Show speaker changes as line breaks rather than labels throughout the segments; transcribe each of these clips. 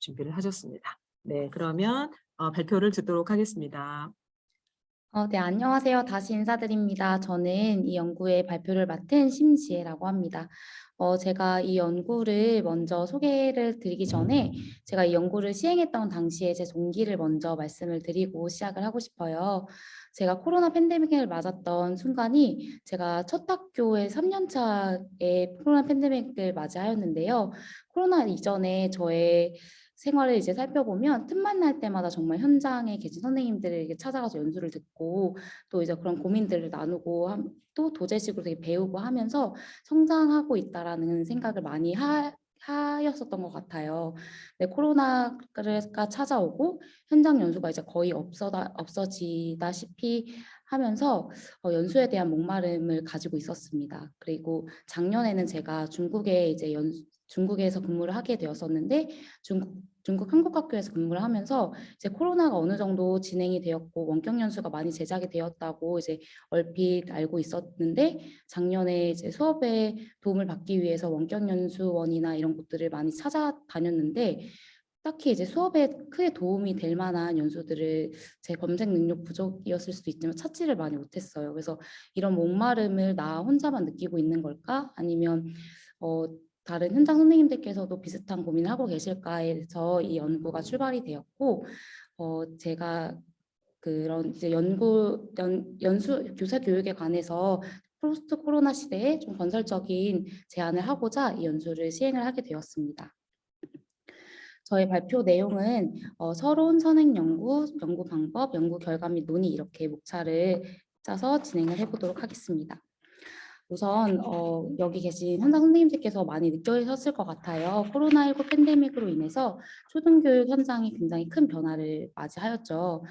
준비를 하셨습니다. 네, 그러면 발표를 듣도록 하겠습니다.
네, 안녕하세요. 다시 인사드립니다. 저는 이 연구의 발표를 맡은 심지혜라고 합니다. 제가 이 연구를 먼저 소개를 드리기 전에 제가 이 연구를 시행했던 당시에 제 동기를 먼저 말씀을 드리고 시작을 하고 싶어요. 제가 코로나 팬데믹을 맞았던 순간이 제가 첫 학교의 3년 차에 코로나 팬데믹을 맞이하였는데요. 코로나 이전에 저의 생활을 이제 살펴보면 틈만 날 때마다 정말 현장에 계신 선생님들에게 찾아가서 연수를 듣고 또 이제 그런 고민들을 나누고 또 도제식으로 되게 배우고 하면서 성장하고 있다라는 생각을 많이 하였었던 것 같아요. 네, 코로나가 찾아오고 현장 연수가 이제 거의 없어지다시피 하면서 연수에 대한 목마름을 가지고 있었습니다. 그리고 작년에는 제가 중국에서 근무를 하게 되었었는데 중국 한국학교에서 근무를 하면서 이제 코로나가 어느 정도 진행이 되었고 원격 연수가 많이 제작이 되었다고 이제 얼핏 알고 있었는데 작년에 이제 수업에 도움을 받기 위해서 원격 연수원이나 이런 곳들을 많이 찾아다녔는데 딱히 이제 수업에 크게 도움이 될 만한 연수들을 제 검색 능력 부족이었을 수도 있지만 찾지를 많이 못했어요. 그래서 이런 목마름을 나 혼자만 느끼고 있는 걸까? 아니면 다른 현장 선생님들께서도 비슷한 고민을 하고 계실까에서 이 연구가 출발이 되었고, 제가 그런 이제 연수 교사 교육에 관해서 포스트 코로나 시대에 좀 건설적인 제안을 하고자 이 연수를 시행을 하게 되었습니다. 저희 발표 내용은 서론, 선행 연구, 연구 방법, 연구 결과 및 논의 이렇게 목차를 짜서 진행을 해보도록 하겠습니다. 우선 여기 계신 현장 선생님들께서 많이 느끼셨을 것 같아요. 코로나19 팬데믹으로 인해서 초등교육 현장이 굉장히 큰 변화를 맞이하였죠.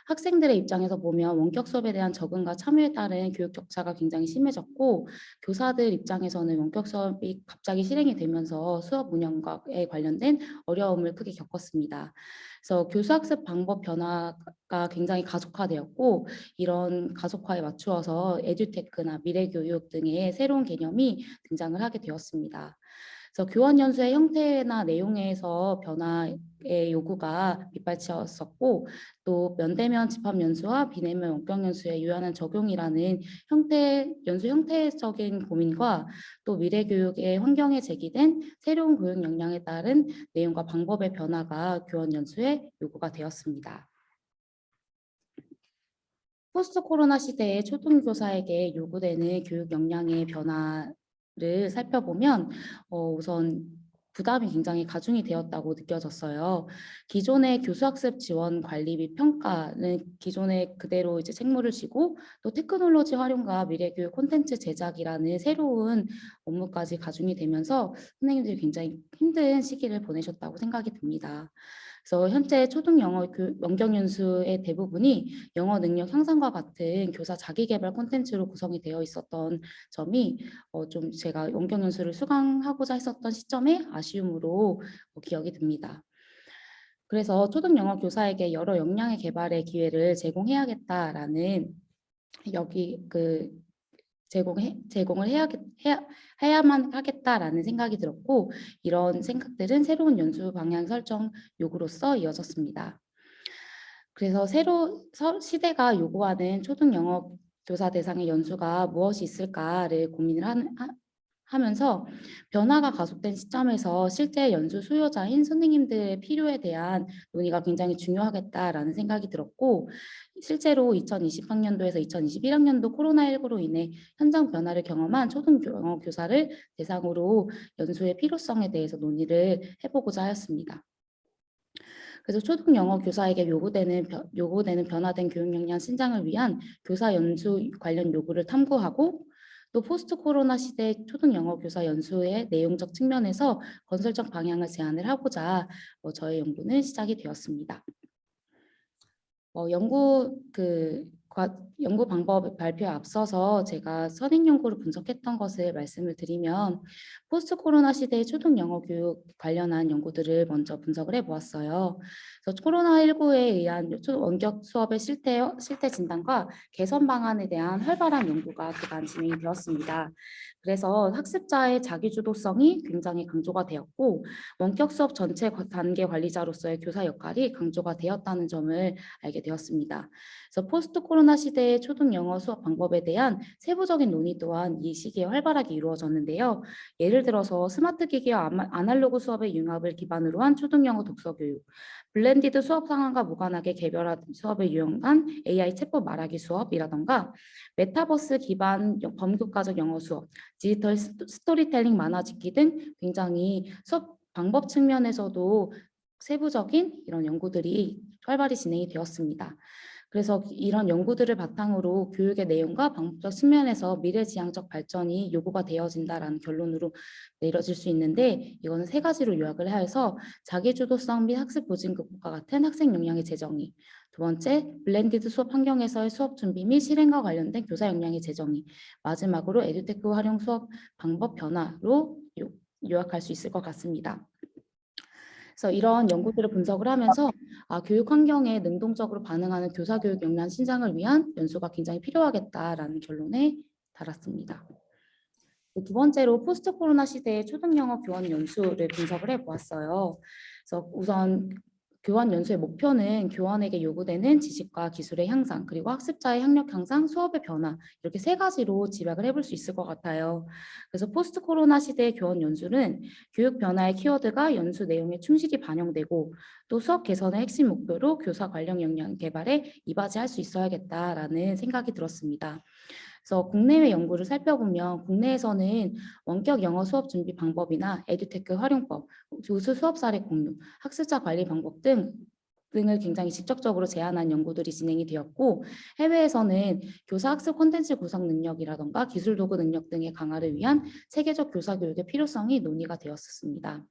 학생들의 입장에서 보면 원격 수업에 대한 적응과 참여에 따른 교육 격차가 굉장히 심해졌고 교사들 입장에서는 원격 수업이 갑자기 실행이 되면서 수업 운영에 관련된 어려움을 크게 겪었습니다. 그래서 교수학습 방법 변화가 굉장히 가속화되었고 이런 가속화에 맞추어서 에듀테크나 미래교육 등의 새로운 개념이 등장을 하게 되었습니다. 그래서 교원 연수의 형태나 내용에서 변화의 요구가 빗발치었었고 또 면대면 집합 연수와 비대면 원격 연수의 유연한 적용이라는 연수 형태적인 고민과 또 미래 교육의 환경에 제기된 새로운 교육 역량에 따른 내용과 방법의 변화가 교원 연수의 요구가 되었습니다. 포스트 코로나 시대의 초등교사에게 요구되는 교육 역량의 변화를 살펴보면 우선 부담이 굉장히 가중이 되었다고 느껴졌어요. 기존의 교수학습 지원 관리 및 평가는 기존에 그대로 이제 책무를 지고 또 테크놀로지 활용과 미래교육 콘텐츠 제작이라는 새로운 업무까지 가중이 되면서 선생님들이 굉장히 힘든 시기를 보내셨다고 생각이 듭니다. 그래서 현재 초등 영어 원격 연수의 대부분이 영어 능력 향상과 같은 교사 자기계발 콘텐츠로 구성이 되어 있었던 점이 좀 제가 원격 연수를 수강하고자 했었던 시점에 아쉬움으로 기억이 듭니다. 그래서 초등 영어 교사에게 여러 역량의 개발의 기회를 제공해야겠다라는 여기 제공을 해야만 하겠다라는 생각이 들었고 이런 생각들은 새로운 연수 방향 설정 요구로서 이어졌습니다. 그래서 시대가 요구하는 초등 영어 교사 대상의 연수가 무엇이 있을까를 고민을 하면서 변화가 가속된 시점에서 실제 연수 수요자인 선생님들의 필요에 대한 논의가 굉장히 중요하겠다라는 생각이 들었고 실제로 2020학년도에서 2021학년도 코로나19로 인해 현장 변화를 경험한 초등 영어 교사를 대상으로 연수의 필요성에 대해서 논의를 해보고자 하였습니다. 그래서 초등 영어 교사에게 요구되는 변화된 교육 역량 신장을 위한 교사 연수 관련 요구를 탐구하고 또 포스트 코로나 시대 초등 영어 교사 연수의 내용적 측면에서 건설적 방향을 제안을 하고자 저의 연구는 시작이 되었습니다. 연구 연구 방법 발표에 앞서서 제가 선행 연구를 분석했던 것을 말씀을 드리면 포스트 코로나 시대의 초등 영어 교육 관련한 연구들을 먼저 분석을 해보았어요. 그래서 코로나19에 의한 원격 수업의 실태 진단과 개선 방안에 대한 활발한 연구가 그간 진행이 되었습니다. 그래서 학습자의 자기주도성이 굉장히 강조가 되었고 원격 수업 전체 단계 관리자로서의 교사 역할이 강조가 되었다는 점을 알게 되었습니다. 그래서 포스트 코로나 시대의 초등 영어 수업 방법에 대한 세부적인 논의 또한 이 시기에 활발하게 이루어졌는데요. 예를 들어서 스마트 기기와 아날로그 수업의 융합을 기반으로 한 초등 영어 독서 교육, 블렌디드 수업 상황과 무관하게 개별화 수업을 이용한 AI 챗봇 말하기 수업이라던가 메타버스 기반 범교과적 영어 수업, 디지털 스토리텔링 만화 짓기 등 굉장히 수업 방법 측면에서도 세부적인 이런 연구들이 활발히 진행이 되었습니다. 그래서 이런 연구들을 바탕으로 교육의 내용과 방법적 측면에서 미래지향적 발전이 요구가 되어진다라는 결론으로 내려질 수 있는데 이거는 세 가지로 요약을 해서 자기주도성 및 학습 보증급과 같은 학생 역량의 재정의, 두 번째, 블렌디드 수업 환경에서의 수업 준비 및 실행과 관련된 교사 역량의 재정의, 마지막으로 에듀테크 활용 수업 방법 변화로 요약할 수 있을 것 같습니다. 그래서 이런 연구들을 분석을 하면서 교육 환경에 능동적으로 반응하는 교사 교육 역량 신장을 위한 연수가 굉장히 필요하겠다라는 결론에 달았습니다. 두 번째로 포스트 코로나 시대의 초등 영어 교원 연수를 분석을 해보았어요. 그래서 우선 교원 연수의 목표는 교원에게 요구되는 지식과 기술의 향상, 그리고 학습자의 학력 향상, 수업의 변화 이렇게 세 가지로 집약을 해볼 수 있을 것 같아요. 그래서 포스트 코로나 시대의 교원 연수는 교육 변화의 키워드가 연수 내용에 충실히 반영되고 또 수업 개선의 핵심 목표로 교사 관련 역량 개발에 이바지할 수 있어야겠다라는 생각이 들었습니다. 그래서 국내외 연구를 살펴보면 국내에서는 원격 영어 수업 준비 방법이나 에듀테크 활용법, 교수 수업 사례 공유, 학습자 관리 방법 등을 굉장히 직접적으로 제안한 연구들이 진행이 되었고 해외에서는 교사 학습 콘텐츠 구성 능력이라던가 기술 도구 능력 등의 강화를 위한 체계적 교사 교육의 필요성이 논의가 되었습니다.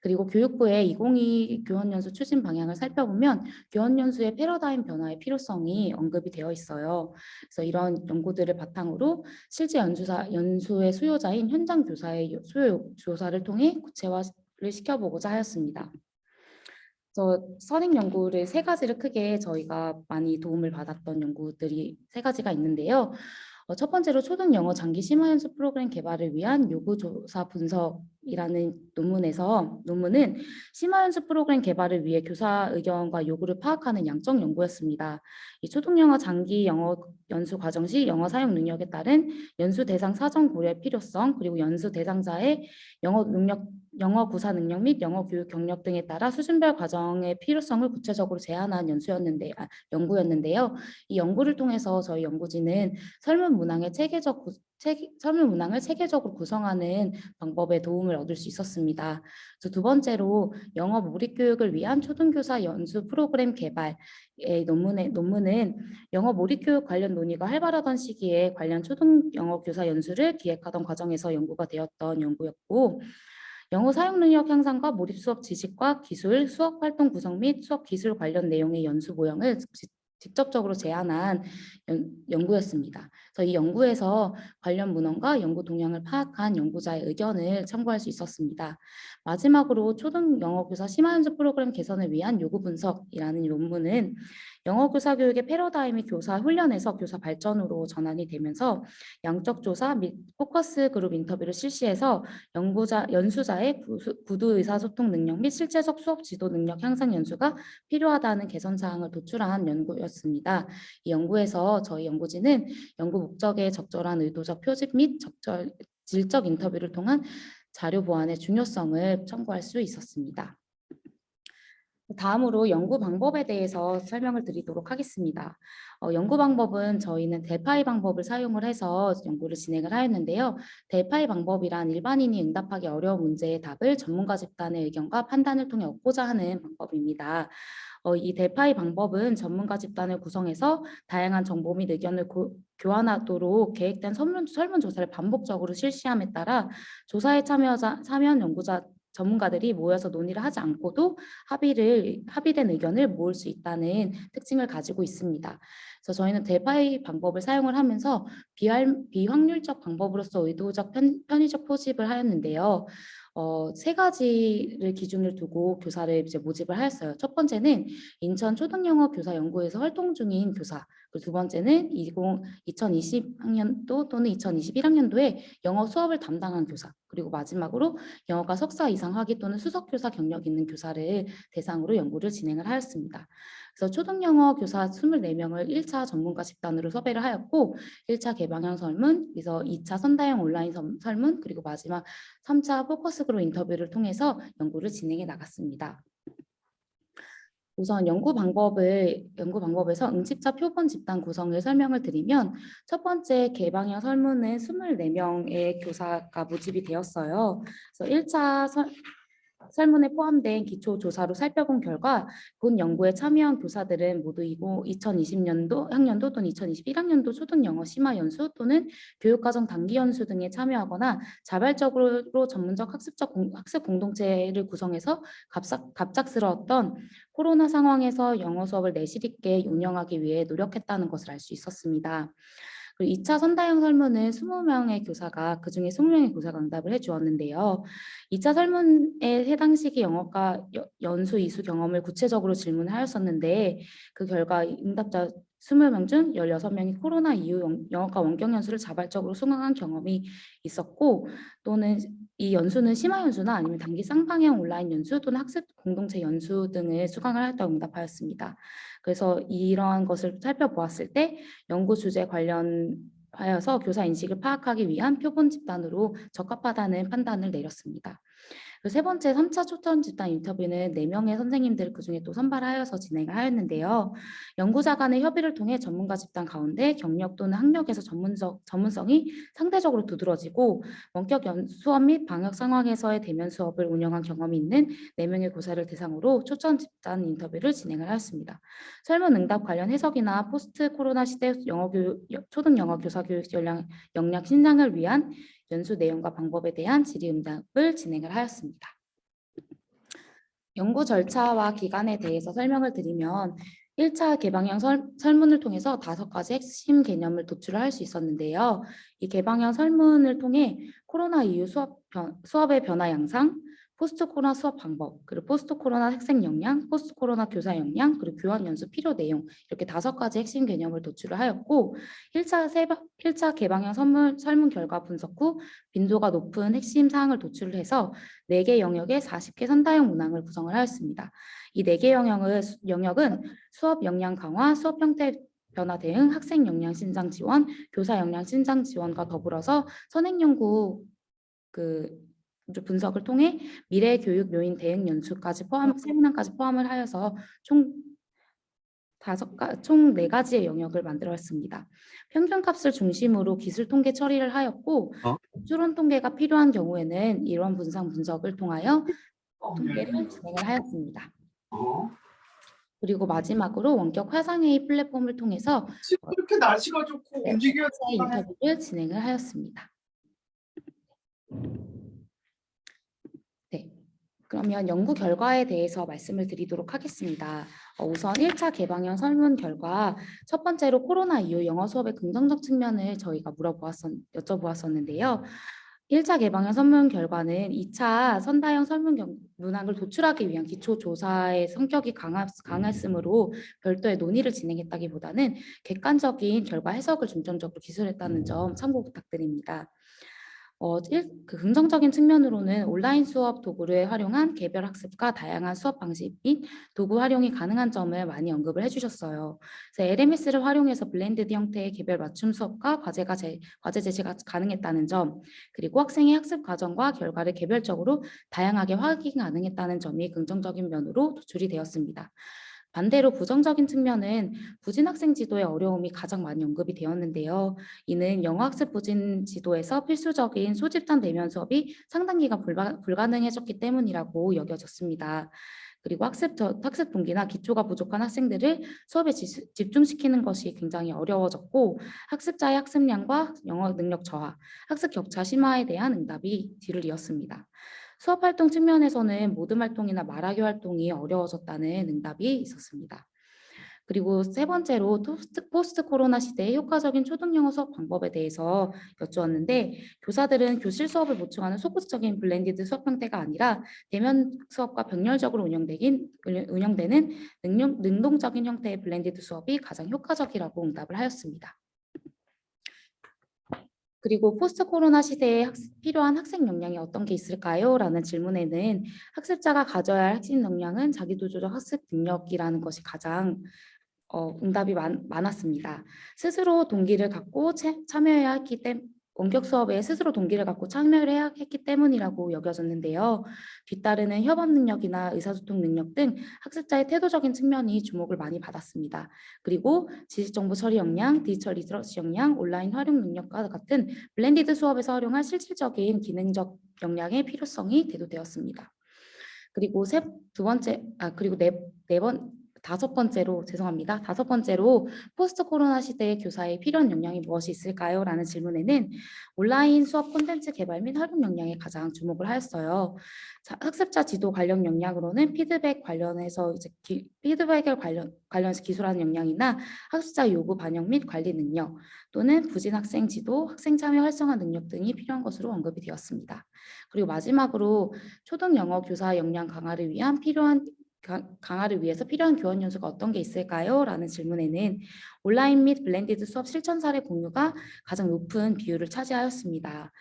그리고 교육부의 2022 교원연수 추진 방향을 살펴보면 교원연수의 패러다임 변화의 필요성이 언급이 되어 있어요. 그래서 이런 연구들을 바탕으로 실제 연수의 수요자인 현장 교사의 수요 조사를 통해 구체화를 시켜보고자 하였습니다. 그래서 선행 연구를 세 가지를 크게 저희가 많이 도움을 받았던 연구들이 세 가지가 있는데요. 첫 번째로 초등 영어 장기 심화 연수 프로그램 개발을 위한 요구 조사 분석이라는 논문은 심화 연수 프로그램 개발을 위해 교사 의견과 요구를 파악하는 양적 연구였습니다. 이 초등 영어 장기 영어 연수 과정 시 영어 사용 능력에 따른 연수 대상 사전 고려의 필요성, 그리고 연수 대상자의 영어 구사 능력 및 영어 교육 경력 등에 따라 수준별 과정의 필요성을 구체적으로 제안한 연구였는데요. 이 연구를 통해서 저희 연구진은 설문 문항을 체계적으로 구성하는 방법에 도움을 얻을 수 있었습니다. 그래서 두 번째로 영어 몰입 교육을 위한 초등교사 연수 프로그램 개발의 논문은 영어 몰입 교육 관련 논의가 활발하던 시기에 관련 초등 영어 교사 연수를 기획하던 과정에서 연구가 되었던 연구였고 영어 사용 능력 향상과 몰입 수업 지식과 기술, 수업 활동 구성 및 수업 기술 관련 내용의 연수 모형을 직접적으로 제안한 연구였습니다. 그래서 이 연구에서 관련 문헌과 연구 동향을 파악한 연구자의 의견을 참고할 수 있었습니다. 마지막으로 초등 영어 교사 심화 연수 프로그램 개선을 위한 요구 분석이라는 논문은 영어 교사 교육의 패러다임이 교사 훈련에서 교사 발전으로 전환이 되면서 양적 조사 및 포커스 그룹 인터뷰를 실시해서 연수자의 구두 의사소통 능력 및 실제적 수업 지도 능력 향상 연수가 필요하다는 개선 사항을 도출한 연구였습니다. 이 연구에서 저희 연구진은 연구 목적에 적절한 의도적 표집 및 질적 인터뷰를 통한 자료 보완의 중요성을 첨부할 수 있었습니다. 다음으로 연구 방법에 대해서 설명을 드리도록 하겠습니다. 연구 방법은 저희는 델파이 방법을 사용을 해서 연구를 진행을 하였는데요. 델파이 방법이란 일반인이 응답하기 어려운 문제의 답을 전문가 집단의 의견과 판단을 통해 얻고자 하는 방법입니다. 이 델파이 방법은 전문가 집단을 구성해서 다양한 정보 및 의견을 교환하도록 계획된 설문조사를 반복적으로 실시함에 따라 조사에 참여한 연구자 전문가들이 모여서 논의를 하지 않고도 합의된 의견을 모을 수 있다는 특징을 가지고 있습니다. 그래서 저희는 델파이 방법을 사용을 하면서 비확률적 방법으로서 의도적 편의적 포집을 하였는데요. 세 가지를 기준을 두고 교사를 이제 모집을 하였어요. 첫 번째는 인천 초등영어 교사 연구에서 활동 중인 교사, 그리고 두 번째는 2020학년도 또는 2021학년도에 영어 수업을 담당한 교사, 그리고 마지막으로 영어가 석사 이상 학위 또는 수석 교사 경력 있는 교사를 대상으로 연구를 진행을 하였습니다. 그래서 초등영어 교사 24명을 1차 전문가 집단으로 섭외를 하였고 1차 개방형 설문, 그래서 2차 선다형 온라인 설문, 그리고 마지막 3차 포커스 그룹 인터뷰를 통해서 연구를 진행해 나갔습니다. 우선 연구 방법에서 응집자 표본 집단 구성을 설명을 드리면 첫 번째 개방형 설문은 24명의 교사가 모집이 되었어요. 그래서 1차 설문에 포함된 기초조사로 살펴본 결과 본 연구에 참여한 교사들은 모두 2020년도 학년도 또는 2021학년도 초등영어 심화연수 또는 교육과정 단기연수 등에 참여하거나 자발적으로 전문적 학습 공동체를 구성해서 갑작스러웠던 코로나 상황에서 영어 수업을 내실 있게 운영하기 위해 노력했다는 것을 알 수 있었습니다. 그리고 2차 선다형 설문은 20명의 교사가 그중에 20명의 교사가 응답을 해주었는데요. 2차 설문에 해당 시기 영어과 연수 이수 경험을 구체적으로 질문하였었는데 그 결과 응답자 20명 중 16명이 코로나 이후 영어과 원격 연수를 자발적으로 수강한 경험이 있었고 또는 이 연수는 심화 연수나 아니면 단기 쌍방향 온라인 연수 또는 학습 공동체 연수 등을 수강을 하였다고 응답하였습니다. 그래서 이러한 것을 살펴보았을 때 연구 주제 관련하여서 교사 인식을 파악하기 위한 표본 집단으로 적합하다는 판단을 내렸습니다. 세 번째 3차 초점 집단 인터뷰는 4명의 선생님들 그중에 또 선발하여서 진행을 하였는데요. 연구자 간의 협의를 통해 전문가 집단 가운데 경력 또는 학력에서 전문성이 상대적으로 두드러지고 원격 수업 및 방역 상황에서의 대면 수업을 운영한 경험이 있는 4명의 교사를 대상으로 초점 집단 인터뷰를 진행을 하였습니다. 설문 응답 관련 해석이나 포스트 코로나 시대 초등영어 교사 교육 역량 신장을 위한 연수 내용과 방법에 대한 질의응답을 진행을 하였습니다. 연구 절차와 기간에 대해서 설명을 드리면 1차 개방형 설문을 통해서 5가지 핵심 개념을 도출을 할 수 있었는데요. 이 개방형 설문을 통해 코로나 이후 수업의 변화 양상, 포스트 코로나 수업 방법, 그리고 포스트 코로나 학생 역량, 포스트 코로나 교사 역량, 그리고 교원 연수 필요 내용 이렇게 5가지 핵심 개념을 도출을 하였고 1차 개방형 설문 결과 분석 후 빈도가 높은 핵심 사항을 도출을 해서 4개 영역의 40개 선다형 문항을 구성을 하였습니다. 이 4개 영역은 수업 역량 강화, 수업 형태 변화 대응, 학생 역량 신장 지원, 교사 역량 신장 지원과 더불어서 선행 연구 분석을 통해 미래 교육 요인 대응 연수까지 세문항까지 포함을 하여서 총 4가지의 영역을 만들었습니다. 평균값을 중심으로 기술 통계 처리를 하였고 추론 통계가 필요한 경우에는 이런 분석을 통하여 통계를 진행을 하였습니다. 그리고 마지막으로 원격 화상회의 플랫폼을 통해서
이렇게 날씨가 좋고 움직여야
인터뷰를 진행을 하였습니다. 네, 그러면 연구 결과에 대해서 말씀을 드리도록 하겠습니다. 우선 1차 개방형 설문 결과 첫 번째로 코로나 이후 영어 수업의 긍정적 측면을 저희가 여쭤보았었는데요. 1차 개방형 설문 결과는 2차 선다형 설문 문항을 도출하기 위한 기초조사의 성격이 강했으므로 별도의 논의를 진행했다기보다는 객관적인 결과 해석을 중점적으로 기술했다는 점 참고 부탁드립니다. 긍정적인 측면으로는 온라인 수업 도구를 활용한 개별 학습과 다양한 수업 방식 및 도구 활용이 가능한 점을 많이 언급을 해주셨어요. 그래서 LMS를 활용해서 블렌디드 형태의 개별 맞춤 수업과 과제 제시가 가능했다는 점, 그리고 학생의 학습 과정과 결과를 개별적으로 다양하게 확인 가능했다는 점이 긍정적인 면으로 도출이 되었습니다. 반대로 부정적인 측면은 부진 학생 지도의 어려움이 가장 많이 언급이 되었는데요. 이는 영어학습 부진 지도에서 필수적인 소집단 대면 수업이 상당 기간 불가능해졌기 때문이라고 여겨졌습니다. 그리고 학습 동기나 기초가 부족한 학생들을 수업에 집중시키는 것이 굉장히 어려워졌고 학습자의 학습량과 영어 능력 저하, 학습 격차 심화에 대한 응답이 뒤를 이었습니다. 수업 활동 측면에서는 모듬 활동이나 말하기 활동이 어려워졌다는 응답이 있었습니다. 그리고 세 번째로 포스트 코로나 시대의 효과적인 초등 영어 수업 방법에 대해서 여쭈었는데, 교사들은 교실 수업을 보충하는 소극적인 블렌디드 수업 형태가 아니라 대면 수업과 병렬적으로 운영되는 능동적인 형태의 블렌디드 수업이 가장 효과적이라고 응답을 하였습니다. 그리고 포스트 코로나 시대에 필요한 학생 역량이 어떤 게 있을까요? 라는 질문에는 학습자가 가져야 할 핵심 역량은 자기도조적 학습 능력이라는 것이 가장 응답이 많았습니다. 스스로 동기를 갖고 참여해야 했기 때문에 원격 수업에 스스로 동기를 갖고 참여를 해야 했기 때문이라고 여겨졌는데요. 뒤따르는 협업 능력이나 의사소통 능력 등 학습자의 태도적인 측면이 주목을 많이 받았습니다. 그리고 지식정보 처리 역량, 디지털 리터러시 역량, 온라인 활용 능력과 같은 블렌디드 수업에서 활용할 실질적인 기능적 역량의 필요성이 대두되었습니다. 그리고 다섯 번째로 포스트 코로나 시대의 교사의 필요한 역량이 무엇이 있을까요? 라는 질문에는 온라인 수업 콘텐츠 개발 및 활용 역량에 가장 주목을 하였어요. 학습자 지도 관련 역량으로는 피드백을 관련해서 기술하는 역량이나 학습자 요구 반영 및 관리 능력, 또는 부진 학생 지도, 학생 참여 활성화 능력 등이 필요한 것으로 언급이 되었습니다. 그리고 마지막으로 초등 영어 교사 역량 강화를 위해서 필요한 교원 연수가 어떤 게 있을까요? 라는 질문에는 온라인 및 블렌디드 수업 실천 사례 공유가 가장 높은 비율을 차지하였습니다.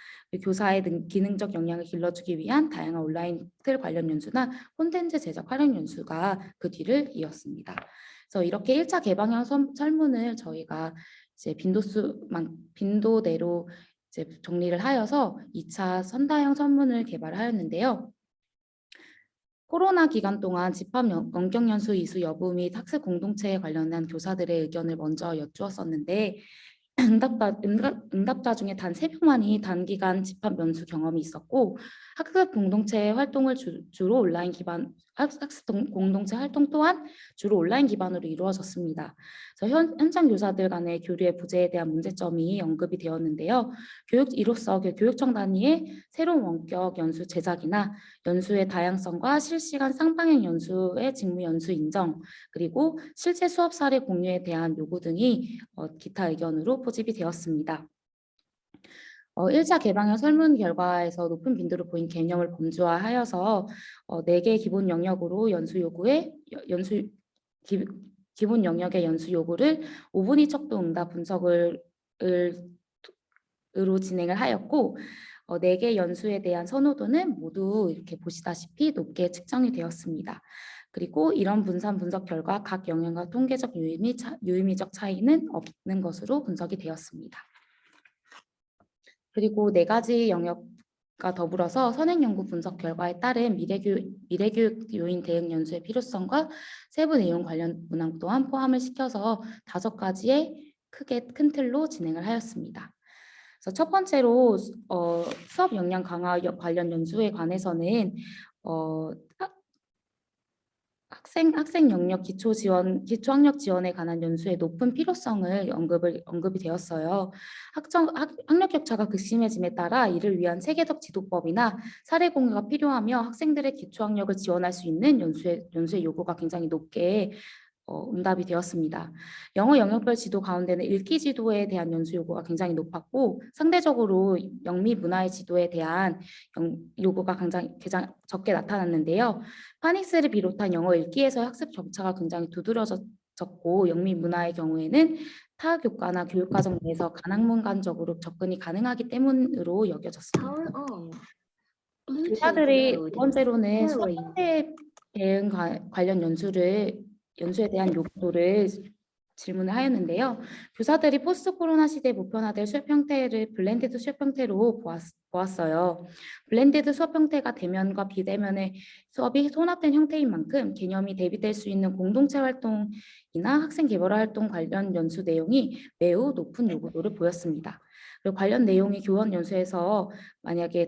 교사의 기능적 역량을 길러주기 위한 다양한 온라인 틀 관련 연수나 콘텐츠 제작 활용 연수가 그 뒤를 이었습니다. 그래서 이렇게 1차 개방형 설문을 저희가 이제 빈도대로 이제 정리를 하여서 2차 선다형 설문을 개발하였는데요. 코로나 기간 동안 집합 원격 연수 이수 여부 및 학습 공동체에 관련한 교사들의 의견을 먼저 여쭈었었는데, 응답자 중에 단 3명만이 단기간 집합 연수 경험이 있었고, 학습 공동체 활동을 주로 온라인 기반 학습 공동체 활동 또한 주로 온라인 기반으로 이루어졌습니다. 그래서 현장 교사들 간의 교류의 부재에 대한 문제점이 언급이 되었는데요. 이로써 교육청 단위의 새로운 원격 연수 제작이나 연수의 다양성과 실시간 쌍방향 연수의 직무 연수 인정, 그리고 실제 수업 사례 공유에 대한 요구 등이 기타 의견으로 포집이 되었습니다. 1차 개방형 설문 결과에서 높은 빈도로 보인 개념을 범주화하여서 4개의 기본 영역으로 기본 영역의 연수 요구를 5분위 척도 응답 분석으로 진행을 하였고, 4개 연수에 대한 선호도는 모두 이렇게 보시다시피 높게 측정이 되었습니다. 그리고 이런 분산 분석 결과 각 영역과 통계적 유의미적 차이는 없는 것으로 분석이 되었습니다. 그리고 4가지 영역과 더불어서 선행연구 분석 결과에 따른 미래교육 요인 대응 연수의 필요성과 세부 내용 관련 문항 또한 포함을 시켜서 5가지의 큰 틀로 진행을 하였습니다. 그래서 첫 번째로 수업 역량 강화 관련 연수에 관해서는 학생 영역 기초학력 지원에 관한 연수의 높은 필요성을 언급이 되었어요. 학력 격차가 극심해짐에 따라 이를 위한 세계적 지도법이나 사례 공유가 필요하며 학생들의 기초학력을 지원할 수 있는 연수의 요구가 굉장히 높게 응답이 되었습니다. 영어 영역별 지도 가운데는 읽기 지도에 대한 연수 요구가 굉장히 높았고, 상대적으로 영미 문화의 지도에 대한 요구가 가장 적게 나타났는데요. 파닉스를 비롯한 영어 읽기에서 학습 격차가 굉장히 두드러졌고, 영미 문화의 경우에는 타 교과나 교육과정 내에서 가능문간적으로 접근이 가능하기 때문으로 여겨졌습니다. 교사들이 두 번째로는 수업 형태 대응 관련 연수에 대한 요구도를 질문을 하였는데요. 교사들이 포스트 코로나 시대에 보편화될 수업 형태를 블렌디드 수업 형태로 보았어요. 블렌디드 수업 형태가 대면과 비대면의 수업이 혼합된 형태인 만큼 개념이 대비될 수 있는 공동체 활동이나 학생 개발 활동 관련 연수 내용이 매우 높은 요구도를 보였습니다. 그리고 관련 내용이 교원 연수에서 만약에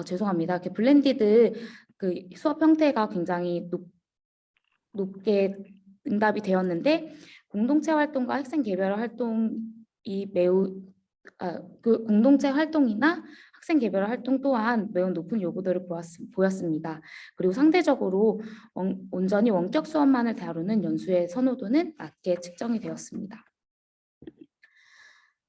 죄송합니다. 블렌디드 수업 형태가 굉장히 높게 응답이 되었는데, 공동체 활동과 학생 개별 활동이 공동체 활동이나 학생 개별 활동 또한 매우 높은 요구도를 보였습니다. 그리고 상대적으로 온전히 원격 수업만을 다루는 연수의 선호도는 낮게 측정이 되었습니다.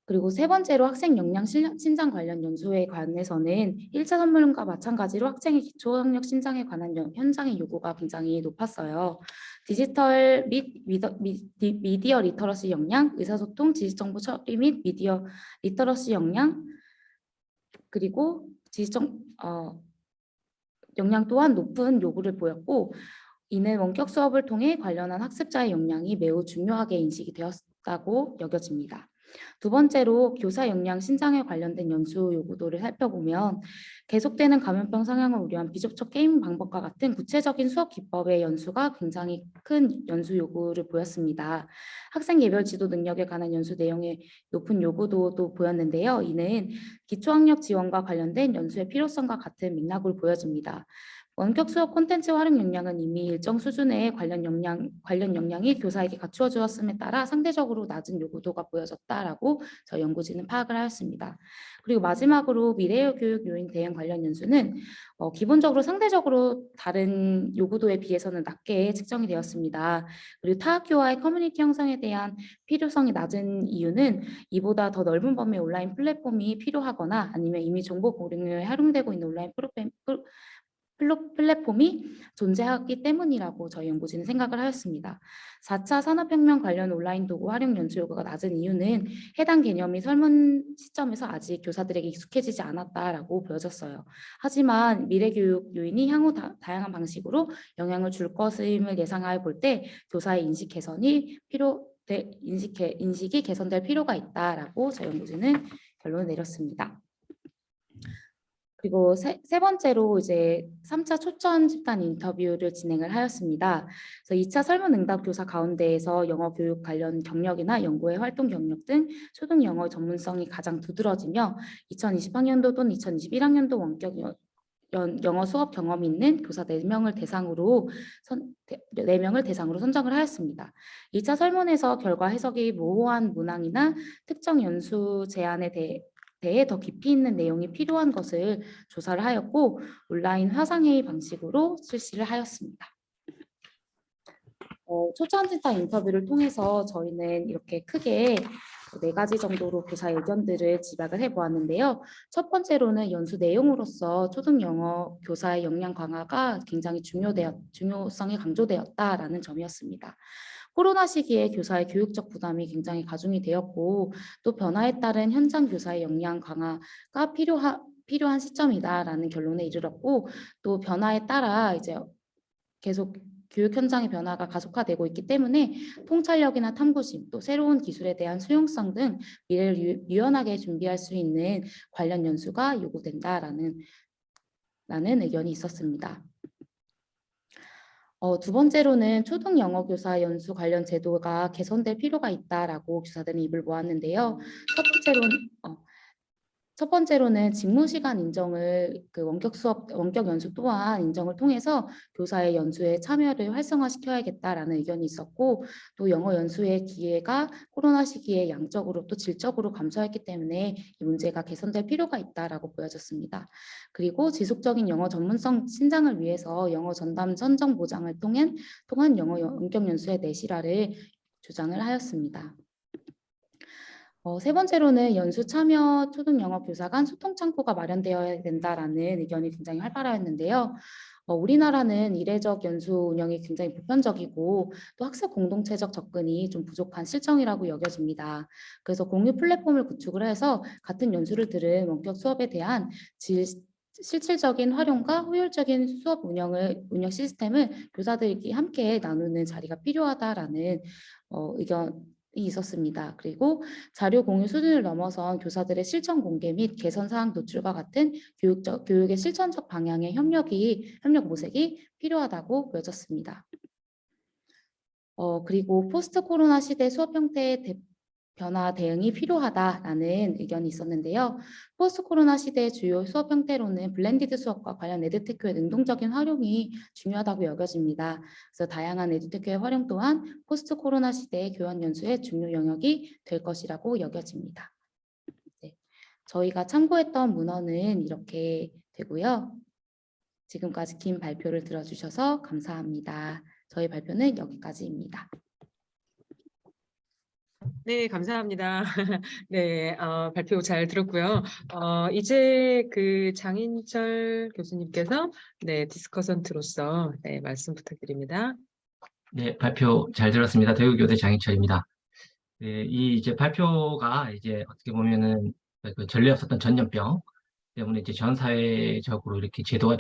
그리고 세 번째로 학생 역량 신장 관련 연수에 관해서는 1차 선물과 마찬가지로 학생의 기초학력 신장에 관한 현장의 요구가 굉장히 높았어요. 디지털 및 미디어 리터러시 역량, 의사소통, 지식정보 처리 및 미디어 리터러시 역량, 그리고 역량 또한 높은 요구를 보였고, 이는 원격 수업을 통해 관련한 학습자의 역량이 매우 중요하게 인식이 되었다고 여겨집니다. 두 번째로 교사 역량 신장에 관련된 연수 요구도를 살펴보면 계속되는 감염병 상향을 우려한 비접촉 게임 방법과 같은 구체적인 수업 기법의 연수가 굉장히 큰 연수 요구를 보였습니다. 학생 개별 지도 능력에 관한 연수 내용의 높은 요구도도 보였는데요. 이는 기초학력 지원과 관련된 연수의 필요성과 같은 맥락으로 보여집니다. 원격 수업 콘텐츠 활용 역량은 이미 일정 수준의 관련 역량이 교사에게 갖추어 주었음에 따라 상대적으로 낮은 요구도가 보여졌다라고 저희 연구진은 파악을 하였습니다. 그리고 마지막으로 미래 교육 요인 대응 관련 연수는 기본적으로 상대적으로 다른 요구도에 비해서는 낮게 측정이 되었습니다. 그리고 타 학교와의 커뮤니티 형성에 대한 필요성이 낮은 이유는 이보다 더 넓은 범위의 온라인 플랫폼이 필요하거나 아니면 이미 정보 공유에 활용되고 있는 온라인 플랫폼이 존재하기 때문이라고 저희 연구진은 생각을 하였습니다. 4차 산업혁명 관련 온라인 도구 활용 연수 요구가 낮은 이유는 해당 개념이 설문 시점에서 아직 교사들에게 익숙해지지 않았다라고 보여졌어요. 하지만 미래교육 요인이 향후 다양한 방식으로 영향을 줄 것임을 예상하여 볼 때 교사의 인식 개선이 인식이 개선될 필요가 있다라고 저희 연구진은 결론을 내렸습니다. 그리고 세 번째로 이제 3차 초점 집단 인터뷰를 진행을 하였습니다. 그래서 2차 설문응답 교사 가운데에서 영어 교육 관련 경력이나 연구의 활동 경력 등 초등 영어 전문성이 가장 두드러지며 2020학년도 또는 2021학년도 원격 영어 수업 경험이 있는 교사 4명을 대상으로 선정을 하였습니다. 2차 설문에서 결과 해석이 모호한 문항이나 특정 연수 제안에 대해 더 깊이 있는 내용이 필요한 것을 조사를 하였고 온라인 화상회의 방식으로 실시를 하였습니다. 초점집단 인터뷰를 통해서 저희는 이렇게 크게 4가지 정도로 교사 의견들을 집약을 해보았는데요. 첫 번째로는 연수 내용으로서 초등 영어 교사의 역량 강화가 굉장히 중요성이 강조되었다라는 점이었습니다. 코로나 시기에 교사의 교육적 부담이 굉장히 가중이 되었고 또 변화에 따른 현장 교사의 역량 강화가 필요한 시점이다라는 결론에 이르렀고 또 변화에 따라 이제 계속 교육 현장의 변화가 가속화되고 있기 때문에 통찰력이나 탐구심, 또 새로운 기술에 대한 수용성 등 미래를 유연하게 준비할 수 있는 관련 연수가 요구된다라는 의견이 있었습니다. 두 번째로는 초등 영어 교사 연수 관련 제도가 개선될 필요가 있다라고 교사들은 입을 모았는데요. 첫 번째로는 직무 시간 인정을 원격 연수 또한 인정을 통해서 교사의 연수에 참여를 활성화시켜야겠다라는 의견이 있었고 또 영어 연수의 기회가 코로나 시기에 양적으로 또 질적으로 감소했기 때문에 이 문제가 개선될 필요가 있다라고 보여졌습니다. 그리고 지속적인 영어 전문성 신장을 위해서 영어 전담 선정 보장을 통한 영어 원격 연수의 내실화를 주장을 하였습니다. 세 번째로는 연수 참여 초등 영어 교사 간 소통 창구가 마련되어야 된다라는 의견이 굉장히 활발하였는데요. 우리나라는 이례적 연수 운영이 굉장히 보편적이고 또 학습 공동체적 접근이 좀 부족한 실정이라고 여겨집니다. 그래서 공유 플랫폼을 구축을 해서 같은 연수를 들은 원격 수업에 대한 실질적인 활용과 효율적인 수업 운영 시스템을 교사들이 함께 나누는 자리가 필요하다라는 의견이 있었습니다. 그리고 자료 공유 수준을 넘어선 교사들의 실천 공개 및 개선 사항 노출과 같은 교육의 실천적 방향의 협력 모색이 필요하다고 보여졌습니다. 그리고 포스트 코로나 시대 수업 형태의 변화 대응이 필요하다라는 의견이 있었는데요. 포스트 코로나 시대의 주요 수업 형태로는 블렌디드 수업과 관련 에듀테크의 능동적인 활용이 중요하다고 여겨집니다. 그래서 다양한 에듀테크의 활용 또한 포스트 코로나 시대의 교원 연수의 중요 영역이 될 것이라고 여겨집니다. 네. 저희가 참고했던 문헌은 이렇게 되고요. 지금까지 긴 발표를 들어주셔서 감사합니다. 저희 발표는 여기까지입니다.
네, 감사합니다. 네, 발표 잘 들었고요. 이제 그 장인철 교수님께서 네, 디스커선트로서 네, 말씀 부탁드립니다.
네, 발표 잘 들었습니다. 대구교대 장희철입니다. 네, 이 이제 발표가 이제 어떻게 보면은 그 전례 없었던 전염병 때문에 이제 전 사회적으로 이렇게 제도가